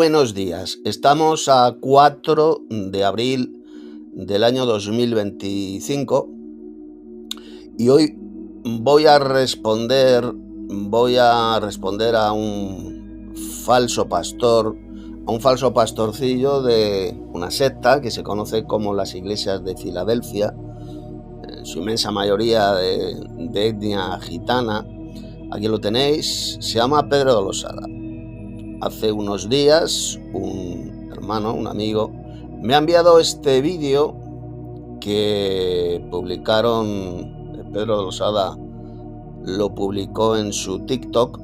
buenos días. Estamos a 4 de abril del año 2025 y hoy voy a responder a un falso pastor, a un falso pastorcillo de una secta que se conoce como las iglesias de Filadelfia, en su inmensa mayoría de etnia gitana. Aquí lo tenéis, se llama Pedro de Losada. Hace unos días un hermano, un amigo, me ha enviado este vídeo que publicaron, Pedro de Losada lo publicó en su TikTok,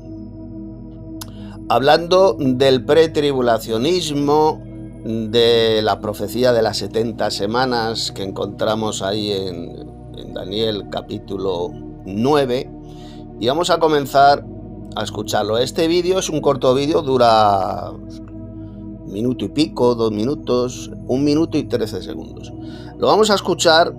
hablando del pretribulacionismo, de la profecía de las 70 semanas que encontramos ahí en Daniel capítulo 9, y vamos a comenzar a escucharlo. Este vídeo es un corto vídeo, dura 1 minuto y pico, 2 minutos, 1 minuto y 13 segundos. Lo vamos a escuchar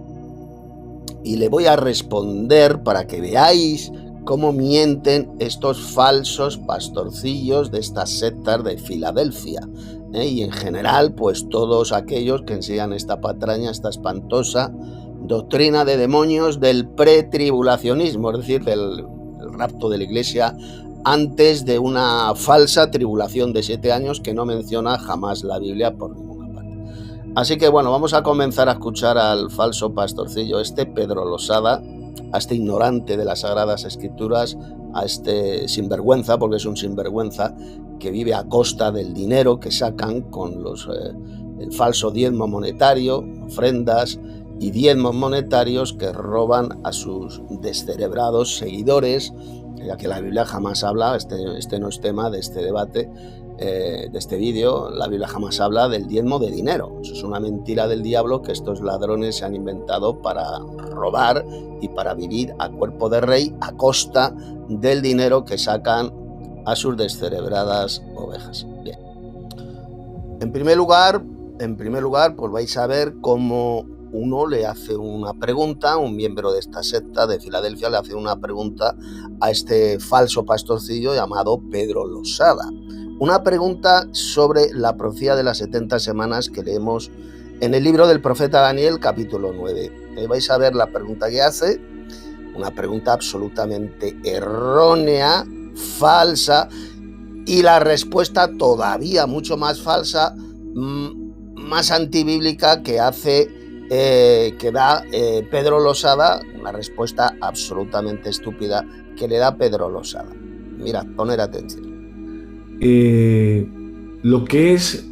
y le voy a responder para que veáis cómo mienten estos falsos pastorcillos de estas sectas de Filadelfia, y en general pues todos aquellos que enseñan esta patraña, esta espantosa doctrina de demonios del pretribulacionismo, es decir, del rapto de la iglesia antes de una falsa tribulación de 7 años que no menciona jamás la Biblia por ninguna parte. Así que bueno, vamos a comenzar a escuchar al falso pastorcillo Pedro Losada, a este ignorante de las Sagradas Escrituras, a este sinvergüenza, porque es un sinvergüenza que vive a costa del dinero que sacan con el falso diezmo monetario, ofrendas y diezmos monetarios que roban a sus descerebrados seguidores, ya que la Biblia jamás habla, este no es tema de este debate, de este vídeo. La Biblia jamás habla del diezmo de dinero. Eso es una mentira del diablo que estos ladrones se han inventado para robar y para vivir a cuerpo de rey a costa del dinero que sacan a sus descerebradas ovejas. Bien. En primer lugar, pues vais a ver cómo uno le hace una pregunta, un miembro de esta secta de Filadelfia le hace una pregunta a este falso pastorcillo llamado Pedro Losada. Una pregunta sobre la profecía de las 70 semanas que leemos en el libro del profeta Daniel, capítulo 9. Vais a ver la pregunta que hace, una pregunta absolutamente errónea, falsa, y la respuesta todavía mucho más falsa, más antibíblica que da Pedro Losada, una respuesta absolutamente estúpida que le da Pedro Losada. Mirad, poner atención. Lo que es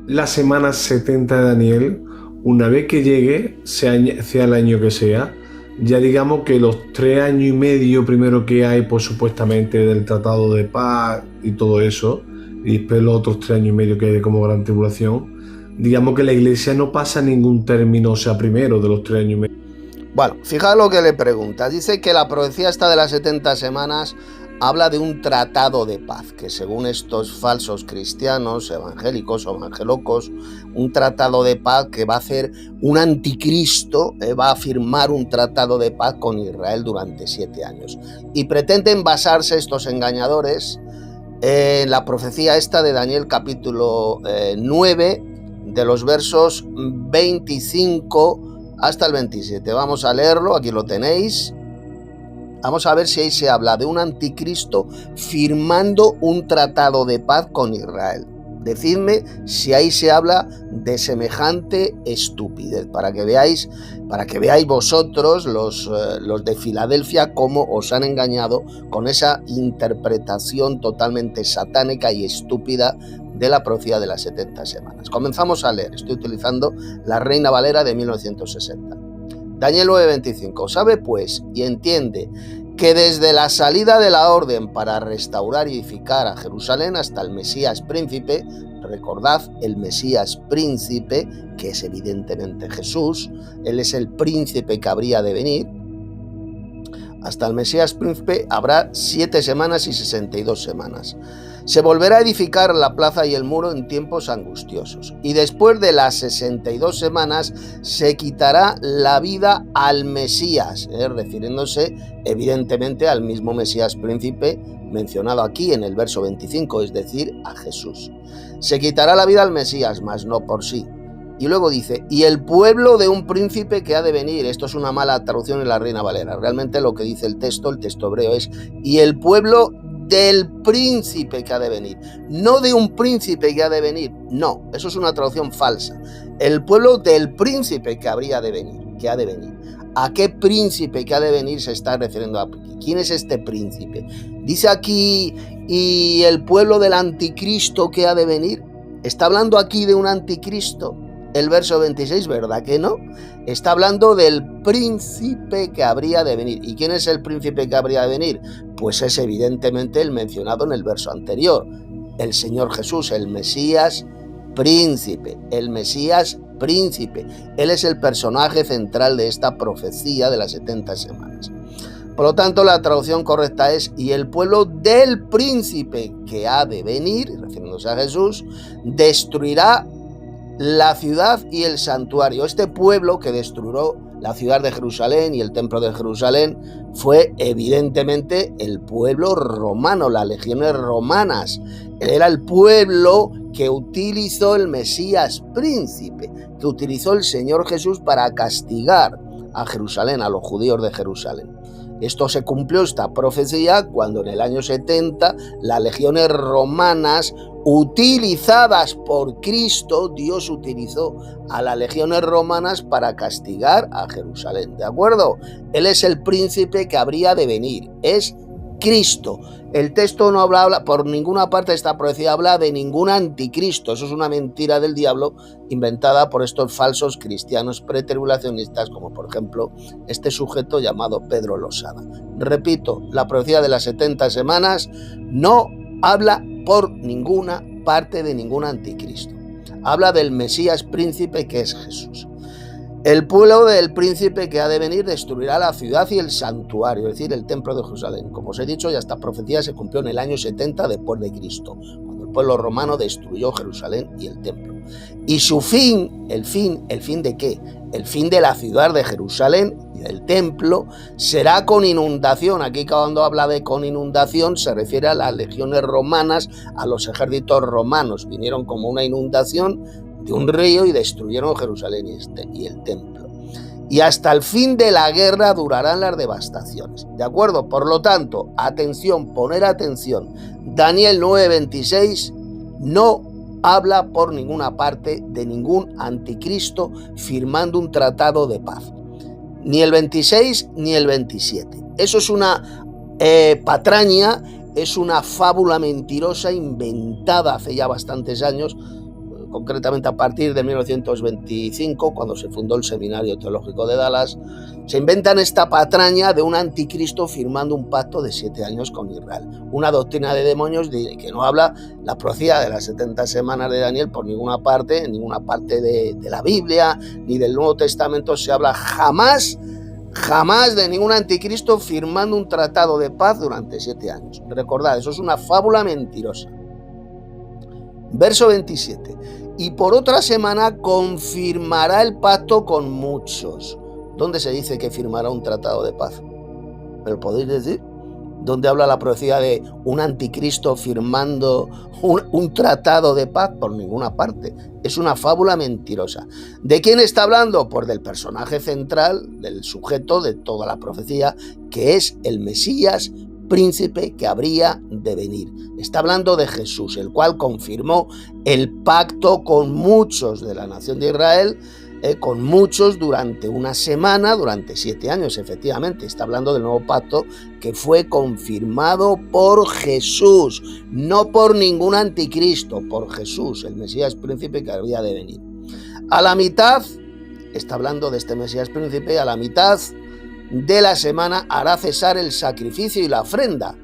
la semana 70 de Daniel, una vez que llegue, sea el año que sea, ya digamos que los 3 años y medio primero que hay, pues supuestamente del Tratado de Paz y todo eso, y después los otros 3 años y medio que hay de como gran tribulación, digamos que la iglesia no pasa ningún término, o sea, primero de los 3 años y medio. Bueno, fijaos lo que le pregunta. Dice que la profecía esta de las 70 semanas habla de un tratado de paz, que según estos falsos cristianos, evangélicos o evangelocos, un tratado de paz que va a hacer un anticristo, va a firmar un tratado de paz con Israel durante 7 años. Y pretenden basarse estos engañadores en la profecía esta de Daniel capítulo 9, de los versos 25 hasta el 27. Vamos a leerlo, aquí lo tenéis. Vamos a ver si ahí se habla de un anticristo firmando un tratado de paz con Israel. Decidme si ahí se habla de semejante estupidez, para que veáis vosotros, los de Filadelfia, cómo os han engañado con esa interpretación totalmente satánica y estúpida de la profecía de las 70 semanas. Comenzamos a leer. Estoy utilizando la Reina Valera de 1960. Daniel 9:25. Sabe pues y entiende que desde la salida de la orden para restaurar y edificar a Jerusalén hasta el Mesías príncipe, recordad el Mesías príncipe, que es evidentemente Jesús, él es el príncipe que habría de venir, Hasta el Mesías príncipe habrá 7 semanas y 62 semanas. Se volverá a edificar la plaza y el muro en tiempos angustiosos. Y después de las 62 semanas se quitará la vida al Mesías, refiriéndose evidentemente al mismo Mesías príncipe mencionado aquí en el verso 25, es decir, a Jesús. Se quitará la vida al Mesías, mas no por sí. Y luego dice, y el pueblo de un príncipe que ha de venir. Esto es una mala traducción en la Reina Valera. Realmente lo que dice el texto hebreo es, y el pueblo del príncipe que ha de venir. No de un príncipe que ha de venir. No, eso es una traducción falsa. El pueblo del príncipe que habría de venir, que ha de venir. ¿A qué príncipe que ha de venir se está refiriendo aquí? ¿Quién es este príncipe? Dice aquí, y el pueblo del anticristo que ha de venir. ¿Está hablando aquí de un anticristo? El verso 26, ¿verdad que no? Está hablando del príncipe que habría de venir. ¿Y quién es el príncipe que habría de venir? Pues es evidentemente el mencionado en el verso anterior. El Señor Jesús, el Mesías príncipe. El Mesías príncipe. Él es el personaje central de esta profecía de las 70 semanas. Por lo tanto, la traducción correcta es, y el pueblo del príncipe que ha de venir, refiriéndose a Jesús, destruirá la ciudad y el santuario. Este pueblo que destruyó la ciudad de Jerusalén y el templo de Jerusalén fue evidentemente el pueblo romano, las legiones romanas. Era el pueblo que utilizó el Mesías príncipe, que utilizó el Señor Jesús para castigar a Jerusalén, a los judíos de Jerusalén. Esto se cumplió, esta profecía, cuando en el año 70 las legiones romanas utilizadas por Cristo, Dios utilizó a las legiones romanas para castigar a Jerusalén, ¿de acuerdo? Él es el príncipe que habría de venir, es Cristo. El texto no habla, por ninguna parte de esta profecía habla de ningún anticristo. Eso es una mentira del diablo inventada por estos falsos cristianos pretribulacionistas, como por ejemplo este sujeto llamado Pedro Losada. Repito, la profecía de las 70 semanas no habla por ninguna parte de ningún anticristo. Habla del Mesías príncipe que es Jesús. El pueblo del príncipe que ha de venir destruirá la ciudad y el santuario, es decir, el templo de Jerusalén. Como os he dicho, ya esta profecía se cumplió en el año 70 después de Cristo, cuando el pueblo romano destruyó Jerusalén y el templo. Y su fin, ¿el fin de qué? El fin de la ciudad de Jerusalén y del templo será con inundación. Aquí cuando habla de con inundación se refiere a las legiones romanas, a los ejércitos romanos. Vinieron como una inundación de un río y destruyeron Jerusalén y el templo. Y hasta el fin de la guerra durarán las devastaciones. ¿De acuerdo? Por lo tanto, atención, poner atención. Daniel 9:26 no habla por ninguna parte de ningún anticristo firmando un tratado de paz. Ni el 26 ni el 27. Eso es una patraña, es una fábula mentirosa inventada hace ya bastantes años, concretamente a partir de 1925, cuando se fundó el Seminario Teológico de Dallas. Se inventan esta patraña de un anticristo firmando un pacto de 7 años con Israel. Una doctrina de demonios que no habla la profecía de las 70 semanas de Daniel por ninguna parte, en ninguna parte de la Biblia, ni del Nuevo Testamento se habla jamás de ningún anticristo firmando un tratado de paz durante 7 años. Recordad, eso es una fábula mentirosa. Verso 27. Y por otra semana confirmará el pacto con muchos. ¿Dónde se dice que firmará un tratado de paz? ¿Me lo podéis decir? ¿Dónde habla la profecía de un anticristo firmando un tratado de paz? Por ninguna parte. Es una fábula mentirosa. ¿De quién está hablando? Pues del personaje central, del sujeto de toda la profecía, que es el Mesías príncipe que habría de venir. Está hablando de Jesús, el cual confirmó el pacto con muchos de la nación de Israel, con muchos durante una semana, durante 7 años, efectivamente. Está hablando del nuevo pacto que fue confirmado por Jesús, no por ningún anticristo, por Jesús, el Mesías príncipe que habría de venir. A la mitad, está hablando de este Mesías príncipe, a la mitad de la semana hará cesar el sacrificio y la ofrenda.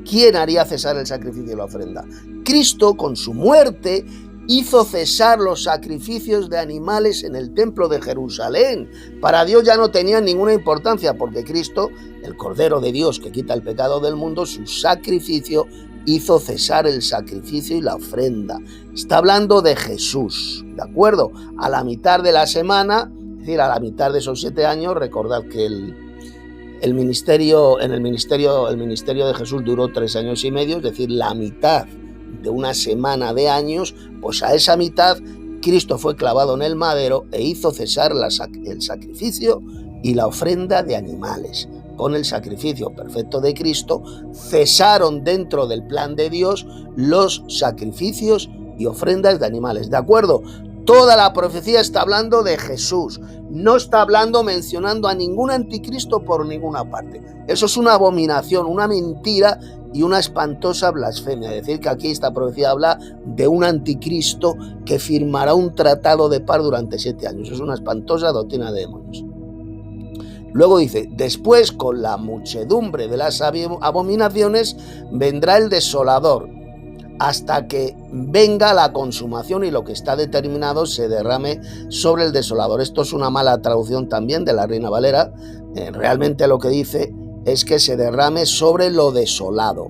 ¿Quién haría cesar el sacrificio y la ofrenda? Cristo, con su muerte, hizo cesar los sacrificios de animales en el templo de Jerusalén. Para Dios ya no tenían ninguna importancia, porque Cristo, el Cordero de Dios que quita el pecado del mundo, su sacrificio hizo cesar el sacrificio y la ofrenda. Está hablando de Jesús, ¿de acuerdo? A la mitad de la semana, es decir, a la mitad de esos 7 años, recordad que el ministerio de Jesús duró 3 años y medio, es decir, la mitad de una semana de años, pues a esa mitad Cristo fue clavado en el madero e hizo cesar el sacrificio y la ofrenda de animales. Con el sacrificio perfecto de Cristo, cesaron dentro del plan de Dios los sacrificios y ofrendas de animales. ¿De acuerdo? Toda la profecía está hablando de Jesús. No está hablando, mencionando a ningún anticristo por ninguna parte. Eso es una abominación, una mentira y una espantosa blasfemia. Es decir, que aquí esta profecía habla de un anticristo que firmará un tratado de paz durante 7 años. Es una espantosa doctrina de demonios. Luego dice, después con la muchedumbre de las abominaciones vendrá el desolador, hasta que venga la consumación y lo que está determinado se derrame sobre el desolador. Esto es una mala traducción también de la Reina Valera. Realmente lo que dice es que se derrame sobre lo desolado,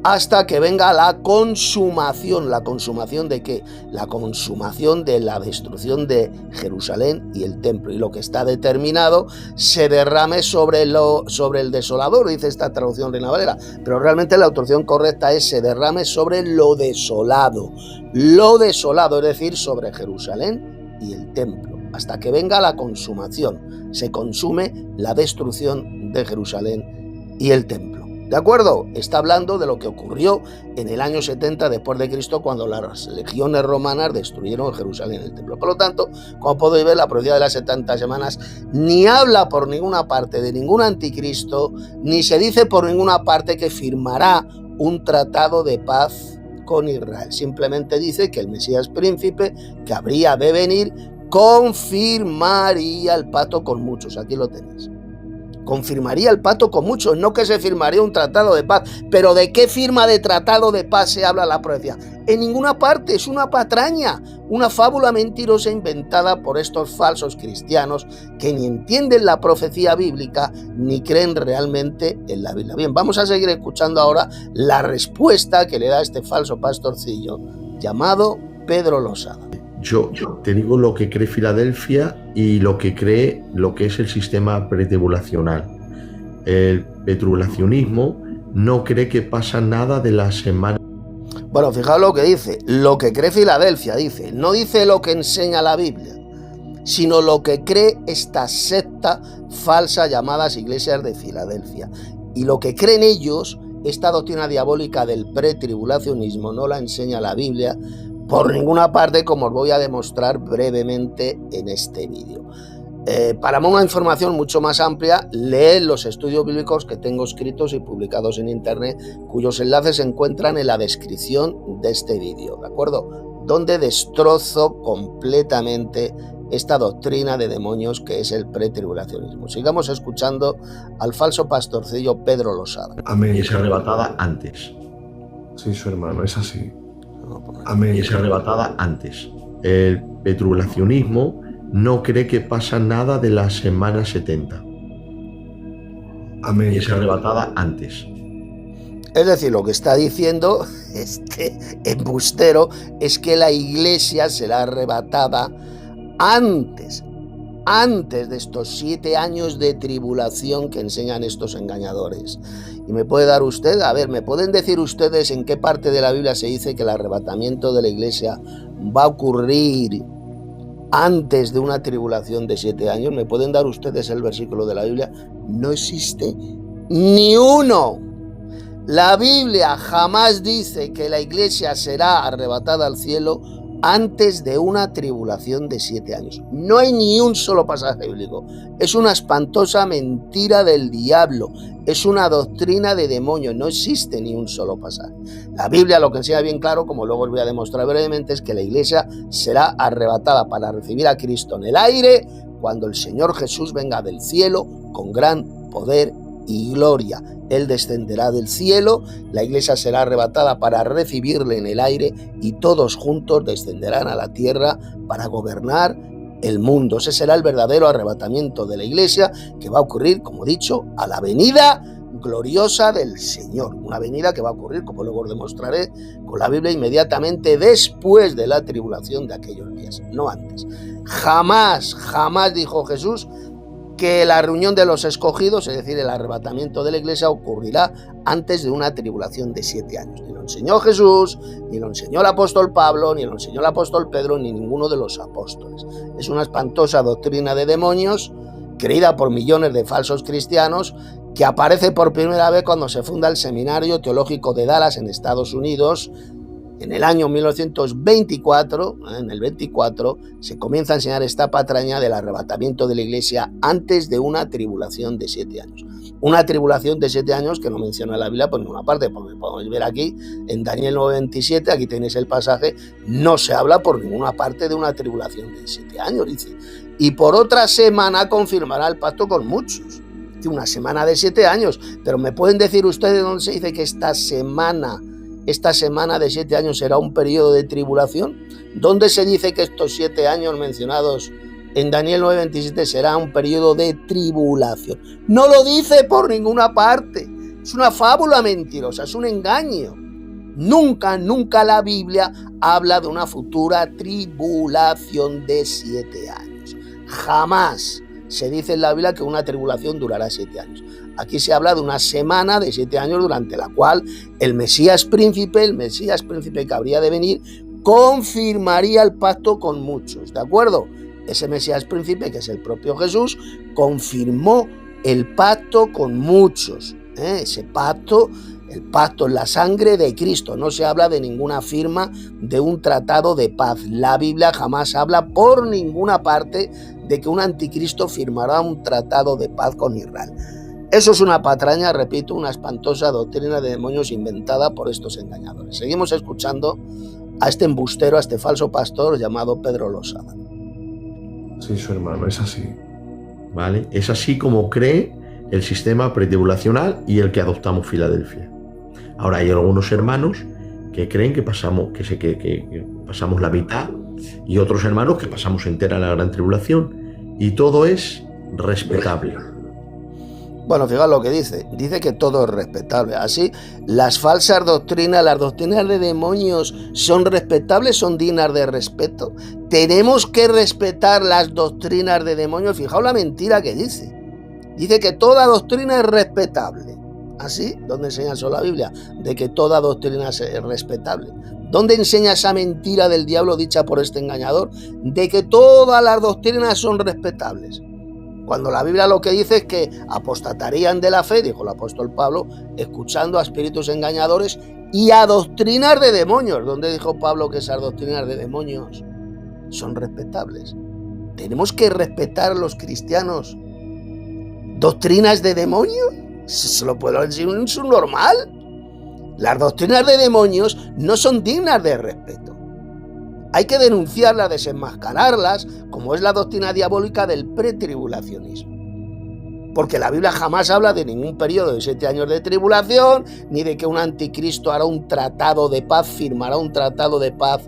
hasta que venga la consumación. ¿La consumación de qué? La consumación de la destrucción de Jerusalén y el templo. Y lo que está determinado se derrame sobre el desolador, dice esta traducción Reina Valera. Pero realmente la traducción correcta es se derrame sobre lo desolado. Lo desolado, es decir, sobre Jerusalén y el templo. Hasta que venga la consumación. Se consume la destrucción de Jerusalén y el templo. ¿De acuerdo? Está hablando de lo que ocurrió en el año 70 después de Cristo, cuando las legiones romanas destruyeron Jerusalén y el templo. Por lo tanto, como podéis ver, la profecía de las 70 semanas ni habla por ninguna parte de ningún anticristo, ni se dice por ninguna parte que firmará un tratado de paz con Israel. Simplemente dice que el Mesías príncipe, que habría de venir, confirmaría el pacto con muchos. Aquí lo tenéis. Confirmaría el pacto con muchos, no que se firmaría un tratado de paz. Pero ¿de qué firma de tratado de paz se habla la profecía? En ninguna parte, es una patraña, una fábula mentirosa inventada por estos falsos cristianos que ni entienden la profecía bíblica ni creen realmente en la Biblia. Bien, vamos a seguir escuchando ahora la respuesta que le da este falso pastorcillo llamado Pedro Losada. Yo te digo lo que cree Filadelfia y lo que es el sistema pretribulacional. El pretribulacionismo no cree que pasa nada de la semana. Bueno, fijaos lo que dice, lo que cree Filadelfia, dice, no dice lo que enseña la Biblia, sino lo que cree esta secta falsa llamadas iglesias de Filadelfia. Y lo que creen ellos, esta doctrina diabólica del pretribulacionismo, no la enseña la Biblia por ninguna parte, como os voy a demostrar brevemente en este vídeo. Para una información mucho más amplia, leed los estudios bíblicos que tengo escritos y publicados en internet, cuyos enlaces se encuentran en la descripción de este vídeo, ¿de acuerdo? Donde destrozo completamente esta doctrina de demonios que es el pretribulacionismo. Sigamos escuchando al falso pastorcillo Pedro Losada. Amén. Y es arrebatada antes. Sí, su hermano, es así. Amén. Y es arrebatada antes. El pretribulacionismo no cree que pasa nada de la semana 70. Amén. Y es arrebatada antes. Es decir, lo que está diciendo este embustero es que la iglesia será arrebatada antes de estos 7 años de tribulación que enseñan estos engañadores. Y me puede dar usted, me pueden decir ustedes en qué parte de la Biblia se dice que el arrebatamiento de la iglesia va a ocurrir antes de una tribulación de 7 años. ¿Me pueden dar ustedes el versículo de la Biblia? No existe ni uno. La Biblia jamás dice que la iglesia será arrebatada al cielo antes de una tribulación de 7 años. No hay ni un solo pasaje bíblico. Es una espantosa mentira del diablo. Es una doctrina de demonios. No existe ni un solo pasaje. La Biblia lo que enseña bien claro, como luego os voy a demostrar brevemente, es que la iglesia será arrebatada para recibir a Cristo en el aire cuando el Señor Jesús venga del cielo con gran poder y gloria. Él descenderá del cielo, la iglesia será arrebatada para recibirle en el aire y todos juntos descenderán a la tierra para gobernar el mundo. Ese será el verdadero arrebatamiento de la iglesia, que va a ocurrir, como he dicho, a la venida gloriosa del Señor. Una venida que va a ocurrir, como luego os demostraré con la Biblia, inmediatamente después de la tribulación de aquellos días, no antes. Jamás dijo Jesús que la reunión de los escogidos, es decir, el arrebatamiento de la iglesia, ocurrirá antes de una tribulación de 7 años. Ni lo enseñó Jesús, ni lo enseñó el apóstol Pablo, ni lo enseñó el apóstol Pedro, ni ninguno de los apóstoles. Es una espantosa doctrina de demonios, creída por millones de falsos cristianos, que aparece por primera vez cuando se funda el Seminario Teológico de Dallas en Estados Unidos. En el año 1924, en el 24, se comienza a enseñar esta patraña del arrebatamiento de la iglesia antes de una tribulación de 7 años. Una tribulación de 7 años que no menciona la Biblia por ninguna parte, porque podemos ver aquí en Daniel 9:27, aquí tenéis el pasaje, no se habla por ninguna parte de una tribulación de 7 años, dice. Y por otra semana confirmará el pacto con muchos. Dice una semana de 7 años, pero ¿me pueden decir ustedes dónde se dice que esta semana de 7 años será un periodo de tribulación? ¿Dónde se dice que estos 7 años mencionados en Daniel 9:27 será un periodo de tribulación? No lo dice por ninguna parte. Es una fábula mentirosa, es un engaño. Nunca la Biblia habla de una futura tribulación de 7 años. Jamás se dice en la Biblia que una tribulación durará 7 años. Aquí se habla de una semana de 7 años durante la cual el Mesías príncipe que habría de venir, confirmaría el pacto con muchos, ¿de acuerdo? Ese Mesías príncipe, que es el propio Jesús, confirmó el pacto con muchos. Ese pacto, el pacto en la sangre de Cristo. No se habla de ninguna firma de un tratado de paz. La Biblia jamás habla por ninguna parte de que un anticristo firmará un tratado de paz con Israel. Eso es una patraña, repito, una espantosa doctrina de demonios inventada por estos engañadores. Seguimos escuchando a este embustero, a este falso pastor llamado Pedro Losada. Sí, su hermano, es así. ¿Vale? Es así como cree el sistema pretribulacional y el que adoptamos Filadelfia. Ahora hay algunos hermanos que creen que pasamos la mitad y otros hermanos que pasamos entera la gran tribulación, y todo es respetable. Bueno, fijaos lo que dice que todo es respetable. Así, las falsas doctrinas, las doctrinas de demonios, ¿son respetables? ¿Son dignas de respeto? Tenemos que respetar las doctrinas de demonios. Fijaos la mentira que dice. Dice que toda doctrina es respetable. ¿Así? ¿Dónde enseña eso la Biblia? De que toda doctrina es respetable. ¿Dónde enseña esa mentira del diablo dicha por este engañador? De que todas las doctrinas son respetables. Cuando la Biblia lo que dice es que apostatarían de la fe, dijo el apóstol Pablo, escuchando a espíritus engañadores y a doctrinas de demonios. ¿Dónde dijo Pablo que esas doctrinas de demonios son respetables? Tenemos que respetar los cristianos doctrinas de demonios. ¿Se lo puedo decir en su normal? Las doctrinas de demonios no son dignas de respeto. Hay que denunciarlas, desenmascararlas, como es la doctrina diabólica del pretribulacionismo. Porque la Biblia jamás habla de ningún periodo de 7 años de tribulación, ni de que un anticristo hará un tratado de paz, firmará un tratado de paz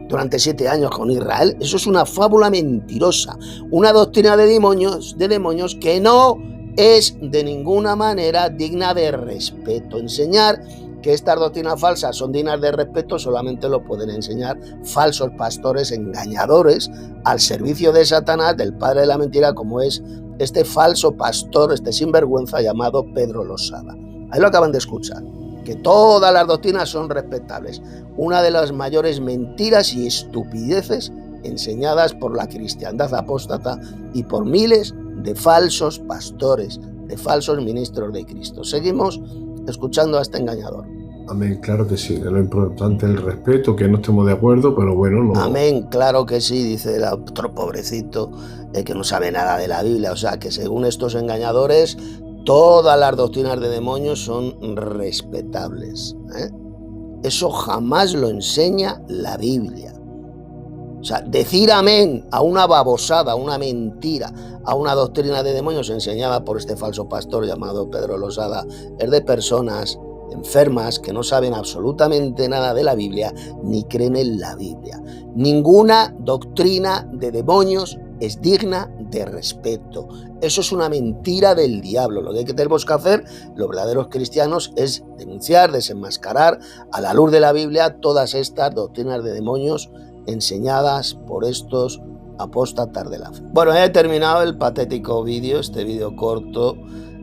durante 7 años con Israel. Eso es una fábula mentirosa, una doctrina de demonios que no es de ninguna manera digna de respeto. Enseñar que estas doctrinas falsas son dignas de respeto solamente lo pueden enseñar falsos pastores engañadores al servicio de Satanás, del padre de la mentira, como es este falso pastor, este sinvergüenza llamado Pedro Losada. Ahí lo acaban de escuchar, que todas las doctrinas son respetables. Una de las mayores mentiras y estupideces enseñadas por la cristiandad apóstata y por miles de falsos pastores, de falsos ministros de Cristo. Seguimos escuchando a este engañador. Amén, claro que sí. Lo importante es el respeto, que no estemos de acuerdo, pero bueno, no. Amén, claro que sí, dice el otro pobrecito que no sabe nada de la Biblia. O sea, que según estos engañadores, todas las doctrinas de demonios son respetables. Eso jamás lo enseña la Biblia. O sea, decir amén a una babosada, a una mentira, a una doctrina de demonios enseñada por este falso pastor llamado Pedro Losada, es de personas enfermas que no saben absolutamente nada de la Biblia ni creen en la Biblia. Ninguna doctrina de demonios es digna de respeto. Eso es una mentira del diablo. Lo que tenemos que hacer los verdaderos cristianos es denunciar, desenmascarar a la luz de la Biblia todas estas doctrinas de demonios enseñadas por estos apóstatas de la fe. Bueno, he terminado el patético vídeo, este vídeo corto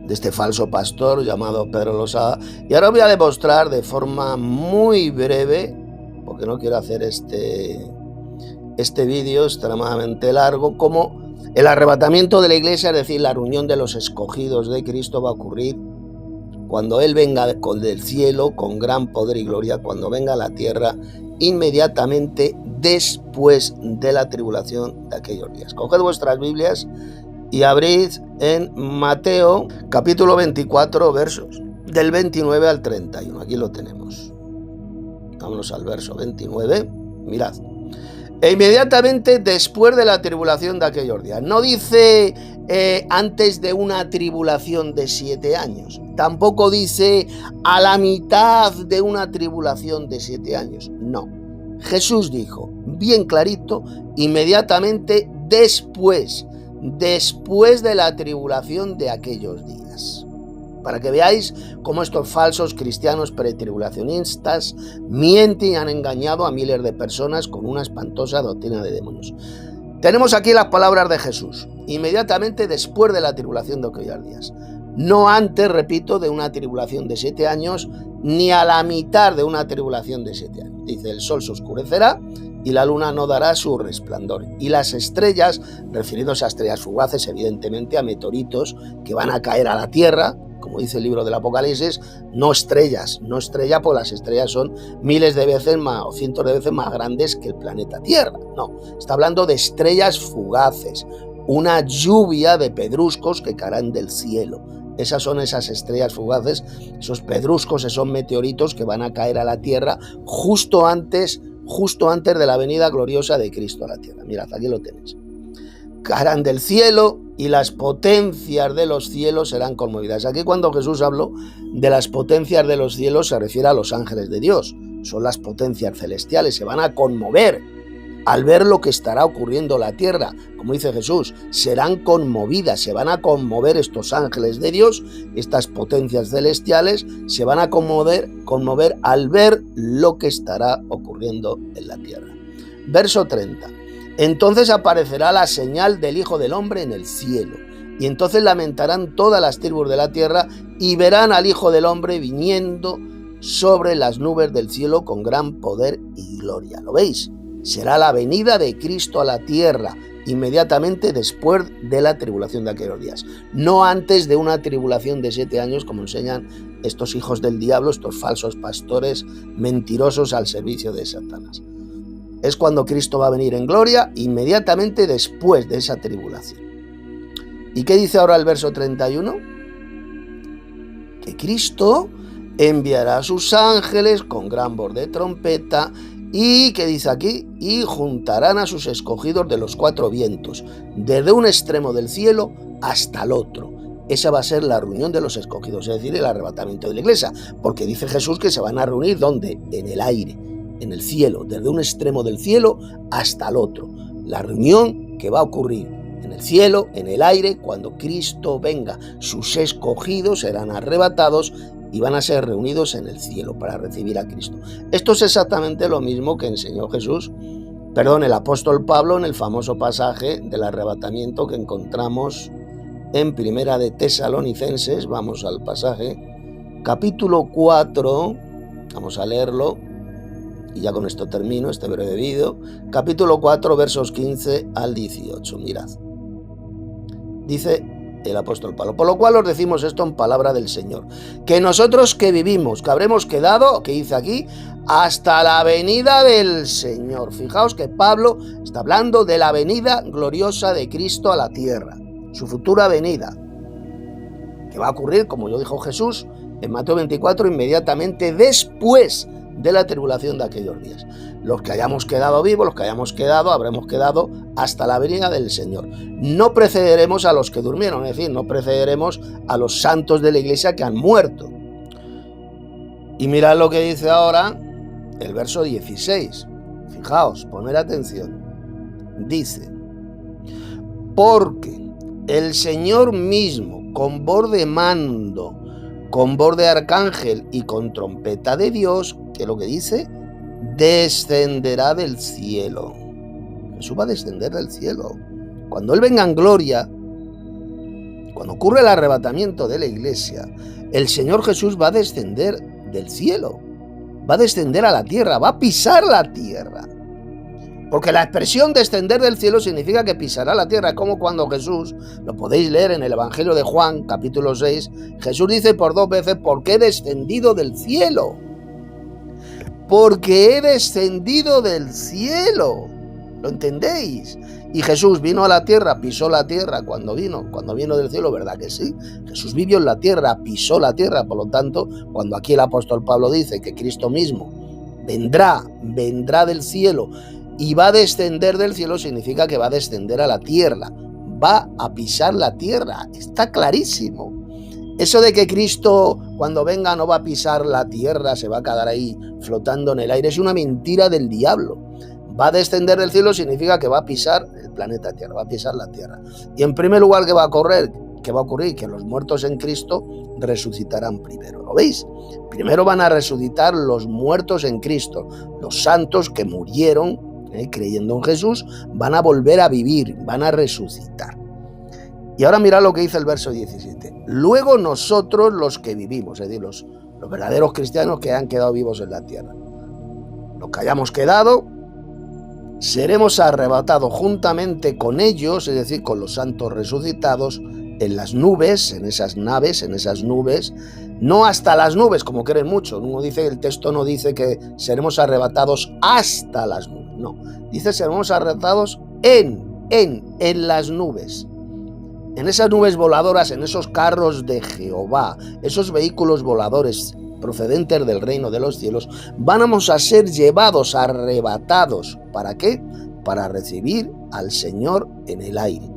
de este falso pastor llamado Pedro Losada, y ahora voy a demostrar de forma muy breve, porque no quiero hacer este vídeo extremadamente largo, cómo el arrebatamiento de la iglesia, es decir, la reunión de los escogidos de Cristo, va a ocurrir cuando Él venga del cielo con gran poder y gloria, cuando venga a la tierra, inmediatamente después de la tribulación de aquellos días. Coged vuestras Biblias y abrid en Mateo capítulo 24, versos del 29 al 31. Aquí lo tenemos. Vámonos al verso 29. Mirad. E inmediatamente después de la tribulación de aquellos días. No dice antes de una tribulación de 7 años. Tampoco dice a la mitad de una tribulación de 7 años. No. Jesús dijo, bien clarito, inmediatamente después de la tribulación de aquellos días. Para que veáis cómo estos falsos cristianos pretribulacionistas mienten y han engañado a miles de personas con una espantosa doctrina de demonios. Tenemos aquí las palabras de Jesús, inmediatamente después de la tribulación de aquellos días. No antes, repito, de una tribulación de 7 años, ni a la mitad de una tribulación de 7 años. Dice, el sol se oscurecerá y la luna no dará su resplandor. Y las estrellas, refiriéndose a estrellas fugaces, evidentemente a meteoritos que van a caer a la tierra, como dice el libro del Apocalipsis, no estrellas, pues las estrellas son miles de veces más o cientos de veces más grandes que el planeta Tierra. No, está hablando de estrellas fugaces, una lluvia de pedruscos que caerán del cielo. Esas son esas estrellas fugaces, esos pedruscos, esos meteoritos que van a caer a la tierra justo antes de la venida gloriosa de Cristo a la tierra. Mirad, aquí lo tenéis. Caerán del cielo y las potencias de los cielos serán conmovidas. Aquí cuando Jesús habló de las potencias de los cielos se refiere a los ángeles de Dios. Son las potencias celestiales, se van a conmover al ver lo que estará ocurriendo en la tierra. Como dice Jesús, serán conmovidas, se van a conmover estos ángeles de Dios, estas potencias celestiales, se van a conmover al ver lo que estará ocurriendo en la tierra. Verso 30. Entonces aparecerá la señal del Hijo del Hombre en el cielo, y entonces lamentarán todas las tribus de la tierra y verán al Hijo del Hombre viniendo sobre las nubes del cielo con gran poder y gloria. ¿Lo veis? Será la venida de Cristo a la tierra inmediatamente después de la tribulación de aquellos días, no antes de una tribulación de 7 años, como enseñan estos hijos del diablo, estos falsos pastores mentirosos al servicio de Satanás. Es cuando Cristo va a venir en gloria, inmediatamente después de esa tribulación. ¿Y qué dice ahora el verso 31? Que Cristo enviará a sus ángeles con gran voz de trompeta y, ¿qué dice aquí? Y juntarán a sus escogidos de los 4 vientos, desde un extremo del cielo hasta el otro. Esa va a ser la reunión de los escogidos, es decir, el arrebatamiento de la iglesia, porque dice Jesús que se van a reunir, ¿dónde? En el aire, en el cielo, desde un extremo del cielo hasta el otro. La reunión que va a ocurrir en el cielo, en el aire, cuando Cristo venga, sus escogidos serán arrebatados y van a ser reunidos en el cielo para recibir a Cristo. Esto es exactamente lo mismo que enseñó el apóstol Pablo en el famoso pasaje del arrebatamiento que encontramos en Primera de Tesalonicenses. Vamos al pasaje, capítulo 4, vamos a leerlo, y ya con esto termino este breve vídeo. Capítulo 4, versos 15 al 18, mirad. Dice el apóstol Pablo: por lo cual os decimos esto en palabra del Señor, que nosotros que vivimos, que habremos quedado, que dice aquí, hasta la venida del Señor. Fijaos que Pablo está hablando de la venida gloriosa de Cristo a la tierra, su futura venida, que va a ocurrir, como lo dijo Jesús en Mateo 24, inmediatamente después de la tribulación de aquellos días. Los que hayamos quedado vivos, los que hayamos quedado, habremos quedado hasta la venida del Señor. No precederemos a los que durmieron, es decir, no precederemos a los santos de la iglesia que han muerto. Y mirad lo que dice ahora el verso 16. Fijaos, poned atención. Dice: porque el Señor mismo, con voz de mando, con voz de arcángel y con trompeta de Dios, ¿qué es lo que dice? Descenderá del cielo. Jesús va a descender del cielo. Cuando Él venga en gloria, cuando ocurre el arrebatamiento de la iglesia, el Señor Jesús va a descender del cielo, va a descender a la tierra, va a pisar la tierra. Porque la expresión descender del cielo significa que pisará la tierra. Es como cuando Jesús, lo podéis leer en el Evangelio de Juan, capítulo 6, Jesús dice por 2 veces: porque he descendido del cielo. Porque he descendido del cielo. ¿Lo entendéis? Y Jesús vino a la tierra, pisó la tierra cuando vino del cielo, ¿verdad que sí? Jesús vivió en la tierra, pisó la tierra. Por lo tanto, cuando aquí el apóstol Pablo dice que Cristo mismo vendrá del cielo y va a descender del cielo, significa que va a descender a la tierra, va a pisar la tierra. Está clarísimo. Eso de que Cristo cuando venga no va a pisar la tierra, se va a quedar ahí flotando en el aire, es una mentira del diablo. Va a descender del cielo significa que va a pisar el planeta Tierra, va a pisar la tierra. Y en primer lugar, ¿qué va a ocurrir? Que los muertos en Cristo resucitarán primero. ¿Lo veis? Primero van a resucitar los muertos en Cristo. Los santos que murieron creyendo en Jesús van a volver a vivir, van a resucitar. Y ahora mirad lo que dice el verso 17. Luego nosotros los que vivimos, es decir, los verdaderos cristianos que han quedado vivos en la tierra, los que hayamos quedado, seremos arrebatados juntamente con ellos, es decir, con los santos resucitados, en las nubes, en esas naves, en esas nubes, no hasta las nubes, como creen muchos. El texto no dice que seremos arrebatados hasta las nubes, no. Dice seremos arrebatados en las nubes. En esas nubes voladoras, en esos carros de Jehová, esos vehículos voladores procedentes del reino de los cielos, vamos a ser llevados, arrebatados. ¿Para qué? Para recibir al Señor en el aire.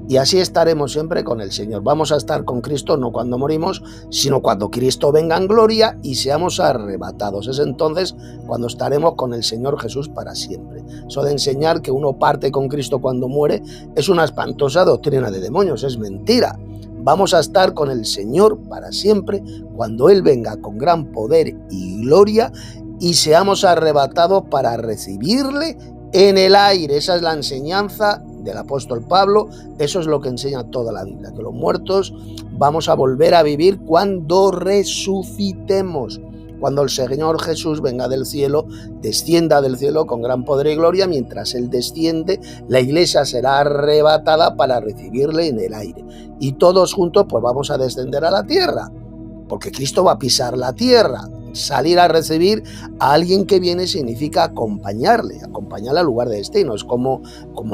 Y así estaremos siempre con el Señor. Vamos a estar con Cristo no cuando morimos, sino cuando Cristo venga en gloria y seamos arrebatados. Es entonces cuando estaremos con el Señor Jesús para siempre. Eso de enseñar que uno parte con Cristo cuando muere es una espantosa doctrina de demonios, es mentira. Vamos a estar con el Señor para siempre cuando Él venga con gran poder y gloria y seamos arrebatados para recibirle en el aire. Esa es la enseñanza del apóstol Pablo, eso es lo que enseña toda la Biblia, que los muertos vamos a volver a vivir cuando resucitemos, cuando el Señor Jesús venga del cielo, descienda del cielo con gran poder y gloria. Mientras Él desciende, la iglesia será arrebatada para recibirle en el aire. Y todos juntos pues vamos a descender a la tierra, porque Cristo va a pisar la tierra. Salir a recibir a alguien que viene significa acompañarle al lugar de destino. Es como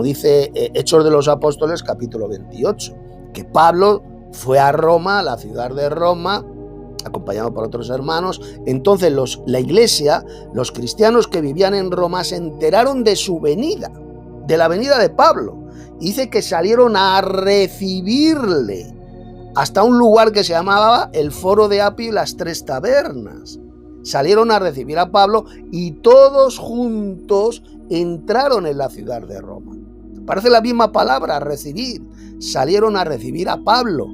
dice Hechos de los Apóstoles, capítulo 28, que Pablo fue a Roma, a la ciudad de Roma, acompañado por otros hermanos. Entonces la iglesia, los cristianos que vivían en Roma, se enteraron de su venida, de la venida de Pablo. Dice que salieron a recibirle hasta un lugar que se llamaba el Foro de Apio y las Tres Tabernas. Salieron a recibir a Pablo y todos juntos entraron en la ciudad de Roma. Parece la misma palabra, recibir. Salieron a recibir a Pablo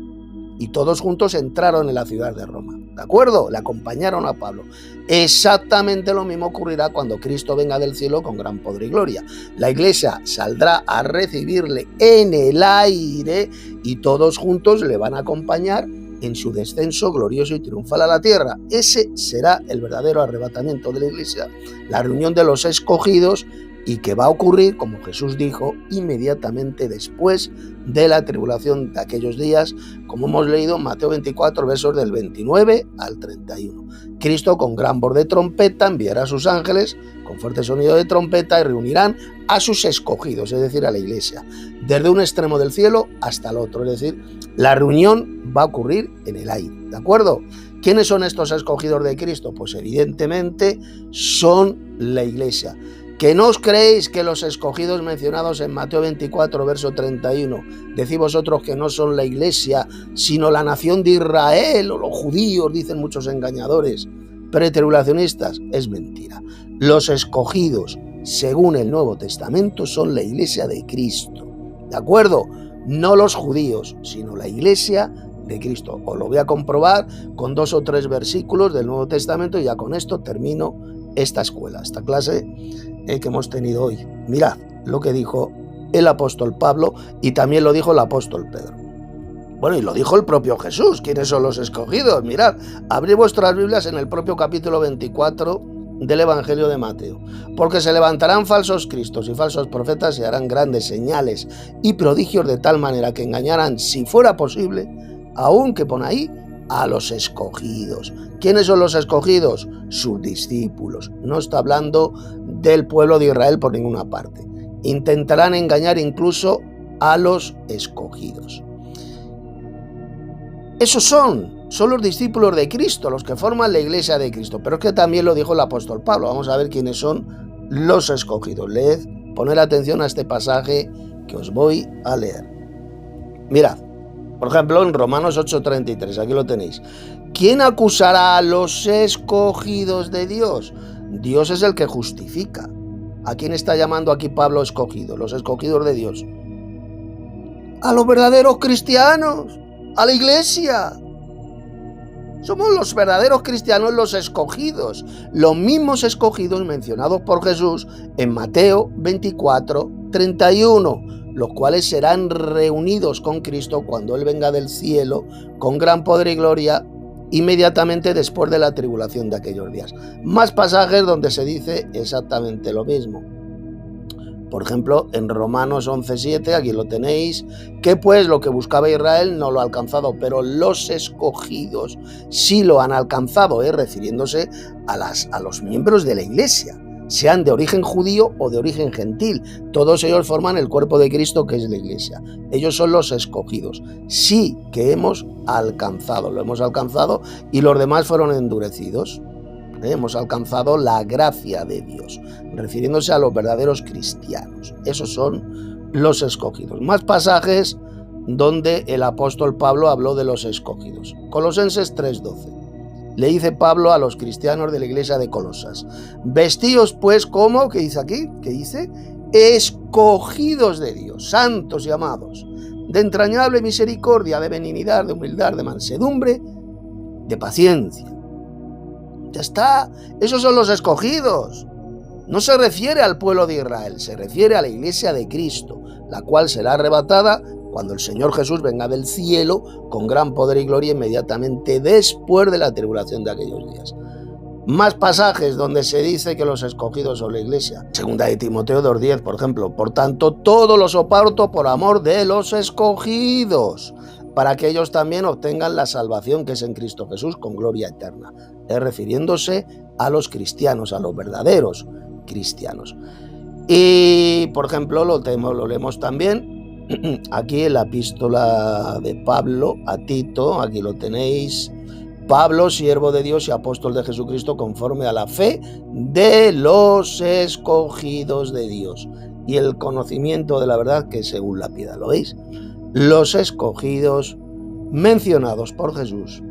y todos juntos entraron en la ciudad de Roma. ¿De acuerdo? Le acompañaron a Pablo. Exactamente lo mismo ocurrirá cuando Cristo venga del cielo con gran poder y gloria. La iglesia saldrá a recibirle en el aire y todos juntos le van a acompañar en su descenso glorioso y triunfal a la tierra. Ese será el verdadero arrebatamiento de la iglesia, la reunión de los escogidos y que va a ocurrir, como Jesús dijo, inmediatamente después de la tribulación de aquellos días, como hemos leído en Mateo 24, versos del 29 al 31. Cristo con gran voz de trompeta enviará a sus ángeles con fuerte sonido de trompeta y reunirán a sus escogidos, es decir, a la iglesia, desde un extremo del cielo hasta el otro, es decir, la reunión va a ocurrir en el aire, ¿de acuerdo? ¿Quiénes son estos escogidos de Cristo? Pues evidentemente son la iglesia. ¿Que no os creéis que los escogidos mencionados en Mateo 24, verso 31, decís vosotros que no son la iglesia, sino la nación de Israel o los judíos, dicen muchos engañadores pretribulacionistas? Es mentira. Los escogidos, según el Nuevo Testamento, son la iglesia de Cristo, ¿de acuerdo? No los judíos, sino la iglesia de Cristo. Os lo voy a comprobar con 2 o 3 versículos del Nuevo Testamento y ya con esto termino esta escuela, esta clase que hemos tenido hoy. Mirad lo que dijo el apóstol Pablo y también lo dijo el apóstol Pedro. Bueno, y lo dijo el propio Jesús. ¿Quiénes son los escogidos? Mirad, abrid vuestras Biblias en el propio capítulo 24 del Evangelio de Mateo. Porque se levantarán falsos cristos y falsos profetas y harán grandes señales y prodigios de tal manera que engañarán, si fuera posible, aún que pone ahí, a los escogidos. ¿Quiénes son los escogidos? Sus discípulos. No está hablando del pueblo de Israel por ninguna parte. Intentarán engañar incluso a los escogidos. Esos son los discípulos de Cristo, los que forman la iglesia de Cristo. Pero es que también lo dijo el apóstol Pablo. Vamos a ver quiénes son los escogidos. Leed, poned atención a este pasaje que os voy a leer. Mirad. Por ejemplo, en Romanos 8:33, aquí lo tenéis. ¿Quién acusará a los escogidos de Dios? Dios es el que justifica. ¿A quién está llamando aquí Pablo escogido? Los escogidos de Dios. A los verdaderos cristianos, a la iglesia. Somos los verdaderos cristianos, los escogidos, los mismos escogidos mencionados por Jesús en Mateo 24:31. Los cuales serán reunidos con Cristo cuando Él venga del cielo con gran poder y gloria inmediatamente después de la tribulación de aquellos días. Más pasajes donde se dice exactamente lo mismo. Por ejemplo, en Romanos 11:7, aquí lo tenéis, que pues lo que buscaba Israel no lo ha alcanzado, pero los escogidos sí lo han alcanzado, refiriéndose a los miembros de la iglesia, sean de origen judío o de origen gentil. Todos ellos forman el cuerpo de Cristo, que es la iglesia. Ellos son los escogidos. Sí que hemos alcanzado, lo hemos alcanzado, y los demás fueron endurecidos. Hemos alcanzado la gracia de Dios, refiriéndose a los verdaderos cristianos. Esos son los escogidos. Más pasajes donde el apóstol Pablo habló de los escogidos. Colosenses 3:12. Le dice Pablo a los cristianos de la iglesia de Colosas: vestíos pues como, ¿qué dice aquí? ¿Qué dice? Escogidos de Dios, santos y amados, de entrañable misericordia, de benignidad, de humildad, de mansedumbre, de paciencia. Ya está, esos son los escogidos. No se refiere al pueblo de Israel, se refiere a la iglesia de Cristo, la cual será arrebatada cuando el Señor Jesús venga del cielo con gran poder y gloria inmediatamente después de la tribulación de aquellos días. Más pasajes donde se dice que los escogidos son la iglesia. Segunda de Timoteo 2:10, por ejemplo. Por tanto, todo lo soporto por amor de los escogidos, para que ellos también obtengan la salvación que es en Cristo Jesús con gloria eterna. Es refiriéndose a los cristianos, a los verdaderos cristianos. Y, por ejemplo, lo leemos también aquí en la epístola de Pablo a Tito, aquí lo tenéis. Pablo, siervo de Dios y apóstol de Jesucristo, conforme a la fe de los escogidos de Dios y el conocimiento de la verdad que según la piedad. ¿Lo veis? Los escogidos mencionados por Jesús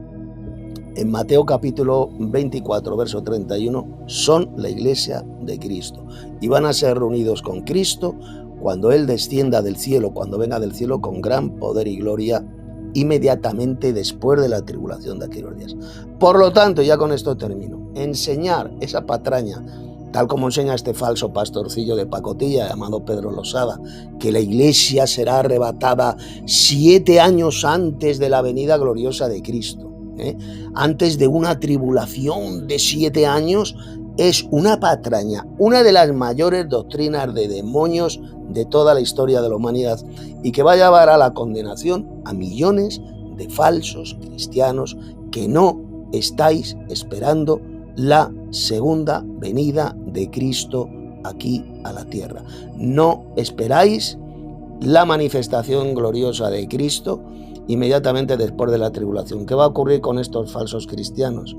en Mateo capítulo 24, verso 31, son la iglesia de Cristo y van a ser reunidos con Cristo cuando Él descienda del cielo, cuando venga del cielo con gran poder y gloria inmediatamente después de la tribulación de aquellos días. Por lo tanto, ya con esto termino, enseñar esa patraña, tal como enseña este falso pastorcillo de pacotilla llamado Pedro Losada, que la iglesia será arrebatada 7 años antes de la venida gloriosa de Cristo, antes de una tribulación de 7 años es una patraña, una de las mayores doctrinas de demonios de toda la historia de la humanidad y que va a llevar a la condenación a millones de falsos cristianos que no estáis esperando la segunda venida de Cristo aquí a la tierra. No esperáis la manifestación gloriosa de Cristo inmediatamente después de la tribulación. ¿Qué va a ocurrir con estos falsos cristianos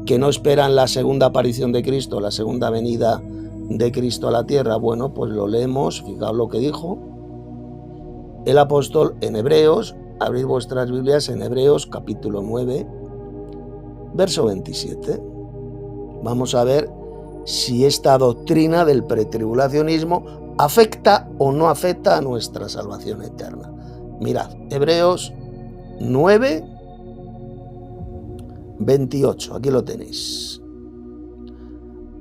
que no esperan la segunda aparición de Cristo, la segunda venida de Cristo a la tierra? Bueno, pues lo leemos, fijaos lo que dijo el apóstol en Hebreos. Abrid vuestras Biblias en Hebreos capítulo 9, verso 27. Vamos a ver si esta doctrina del pretribulacionismo afecta o no afecta a nuestra salvación eterna. Mirad, Hebreos 9, 28, aquí lo tenéis.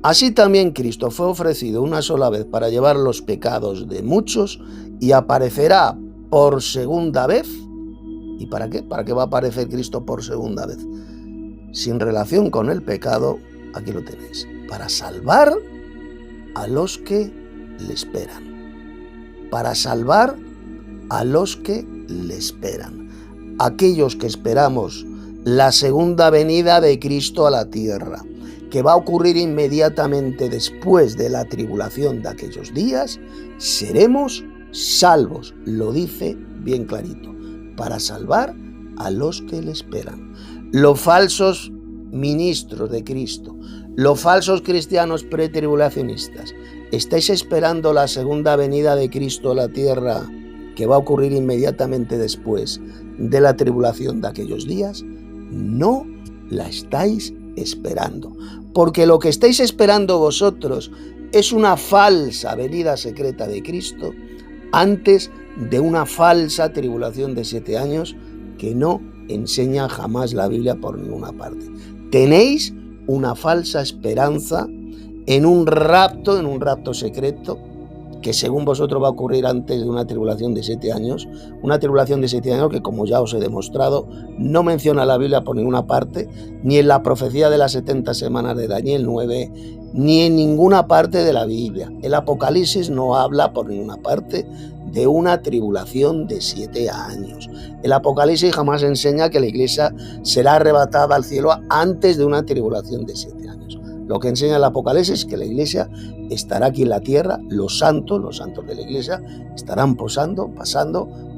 Así también Cristo fue ofrecido una sola vez para llevar los pecados de muchos y aparecerá por segunda vez. ¿Y para qué? ¿Para qué va a aparecer Cristo por segunda vez? Sin relación con el pecado, aquí lo tenéis, para salvar a los que le esperan. Para salvar a los que le esperan. Aquellos que esperamos la segunda venida de Cristo a la tierra, que va a ocurrir inmediatamente después de la tribulación de aquellos días, seremos salvos. Lo dice bien clarito. Para salvar a los que le esperan. Los falsos ministros de Cristo, los falsos cristianos pretribulacionistas, ¿estáis esperando la segunda venida de Cristo a la tierra que va a ocurrir inmediatamente después de la tribulación de aquellos días? No la estáis esperando, porque lo que estáis esperando vosotros es una falsa venida secreta de Cristo antes de una falsa tribulación de 7 años que no enseña jamás la Biblia por ninguna parte. Tenéis una falsa esperanza en un rapto secreto que según vosotros va a ocurrir antes de una tribulación de 7 años, una tribulación de 7 años que, como ya os he demostrado, no menciona la Biblia por ninguna parte, ni en la profecía de las 70 semanas de Daniel 9, ni en ninguna parte de la Biblia. El Apocalipsis no habla por ninguna parte de una tribulación de 7 años. El Apocalipsis jamás enseña que la iglesia será arrebatada al cielo antes de una tribulación de 7 años. Lo que enseña el Apocalipsis es que la iglesia estará aquí en la tierra, los santos de la iglesia estarán pasando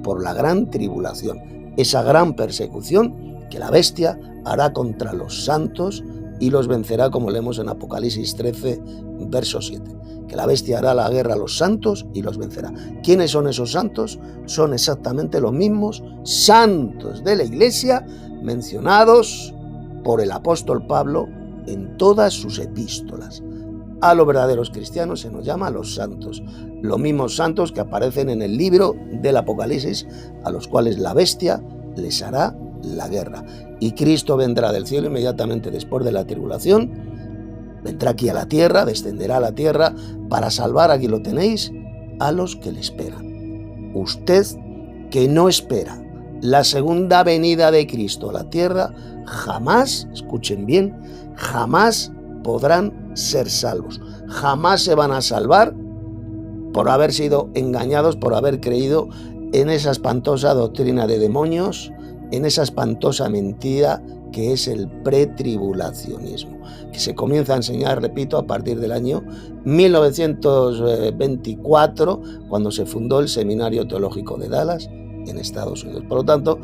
por la gran tribulación, esa gran persecución que la bestia hará contra los santos y los vencerá, como leemos en Apocalipsis 13, verso 7. Que la bestia hará la guerra a los santos y los vencerá. ¿Quiénes son esos santos? Son exactamente los mismos santos de la iglesia mencionados por el apóstol Pablo en todas sus epístolas. A los verdaderos cristianos se nos llama los santos, los mismos santos que aparecen en el libro del Apocalipsis, a los cuales la bestia les hará la guerra. Y Cristo vendrá del cielo inmediatamente después de la tribulación, vendrá aquí a la tierra, descenderá a la tierra para salvar, aquí lo tenéis, a los que le esperan. Usted que no espera la segunda venida de Cristo a la tierra, jamás, escuchen bien, jamás podrán ser salvos. Jamás se van a salvar por haber sido engañados, por haber creído en esa espantosa doctrina de demonios, en esa espantosa mentira que es el pretribulacionismo, que se comienza a enseñar, repito, a partir del año 1924, cuando se fundó el Seminario Teológico de Dallas en Estados Unidos. Por lo tanto,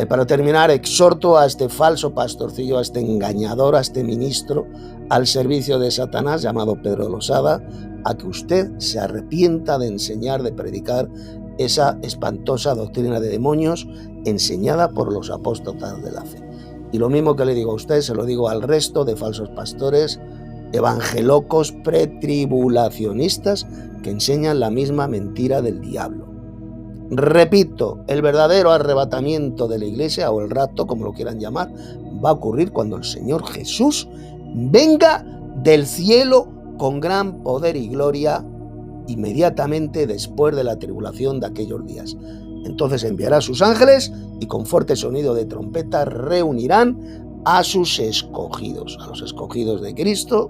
para terminar, exhorto a este falso pastorcillo, a este engañador, a este ministro al servicio de Satanás llamado Pedro Losada, a que usted se arrepienta de enseñar, de predicar esa espantosa doctrina de demonios enseñada por los apóstoles de la fe. Y lo mismo que le digo a usted, se lo digo al resto de falsos pastores, evangelocos, pretribulacionistas, que enseñan la misma mentira del diablo. Repito, el verdadero arrebatamiento de la iglesia, o el rapto, como lo quieran llamar, va a ocurrir cuando el Señor Jesús venga del cielo con gran poder y gloria inmediatamente después de la tribulación de aquellos días. Entonces enviará a sus ángeles y con fuerte sonido de trompeta reunirán a sus escogidos, a los escogidos de Cristo,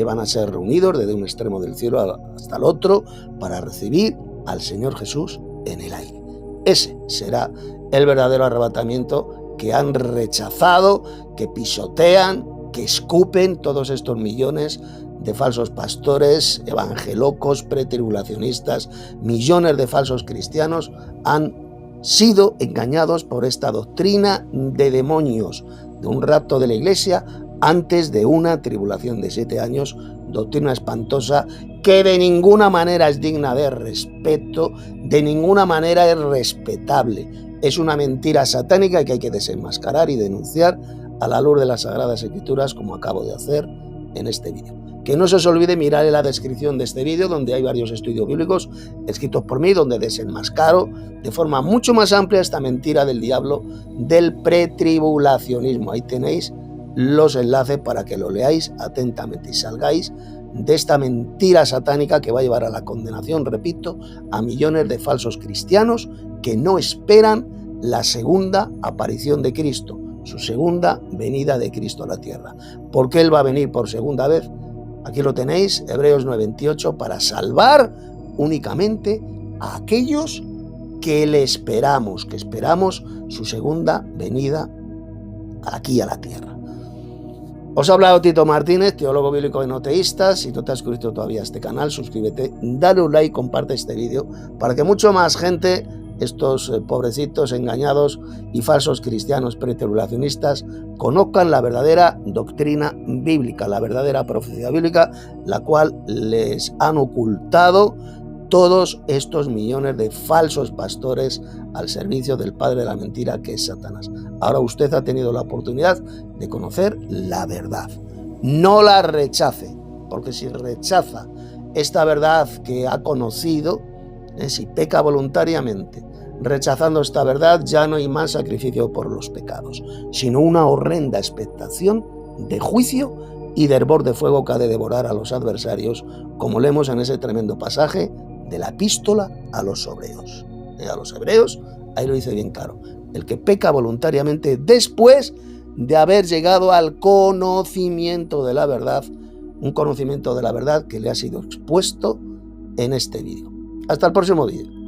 van a ser reunidos desde un extremo del cielo hasta el otro para recibir al Señor Jesús en el aire. Ese será el verdadero arrebatamiento que han rechazado, que pisotean, que escupen todos estos millones de falsos pastores, evangelocos, pretribulacionistas, millones de falsos cristianos han sido engañados por esta doctrina de demonios, de un rapto de la iglesia antes de una tribulación de 7 años, doctrina espantosa que de ninguna manera es digna de respeto, de ninguna manera es respetable. Es una mentira satánica que hay que desenmascarar y denunciar a la luz de las Sagradas Escrituras, como acabo de hacer en este vídeo. Que no se os olvide mirar en la descripción de este vídeo, donde hay varios estudios bíblicos escritos por mí, donde desenmascaro de forma mucho más amplia esta mentira del diablo del pretribulacionismo. Ahí tenéis los enlaces para que lo leáis atentamente y salgáis de esta mentira satánica que va a llevar a la condenación, repito, a millones de falsos cristianos que no esperan la segunda aparición de Cristo, su segunda venida de Cristo a la tierra. ¿Por qué Él va a venir por segunda vez? Aquí lo tenéis, Hebreos 9:28, para salvar únicamente a aquellos que le esperamos, que esperamos su segunda venida aquí a la tierra. Os ha hablado Tito Martínez, teólogo bíblico enoteísta. Si no te has suscrito todavía a este canal, suscríbete, dale un like, comparte este vídeo para que mucho más gente, estos pobrecitos engañados y falsos cristianos pretribulacionistas, conozcan la verdadera doctrina bíblica, la verdadera profecía bíblica, la cual les han ocultado todos estos millones de falsos pastores al servicio del padre de la mentira, que es Satanás. Ahora usted ha tenido la oportunidad de conocer la verdad. No la rechace, porque si rechaza esta verdad que ha conocido, si peca voluntariamente, rechazando esta verdad, ya no hay más sacrificio por los pecados, sino una horrenda expectación de juicio y de hervor de fuego que ha de devorar a los adversarios, como leemos en ese tremendo pasaje de la epístola a los hebreos. A los hebreos, ahí lo dice bien claro, el que peca voluntariamente después de haber llegado al conocimiento de la verdad, un conocimiento de la verdad que le ha sido expuesto en este vídeo. Hasta el próximo vídeo.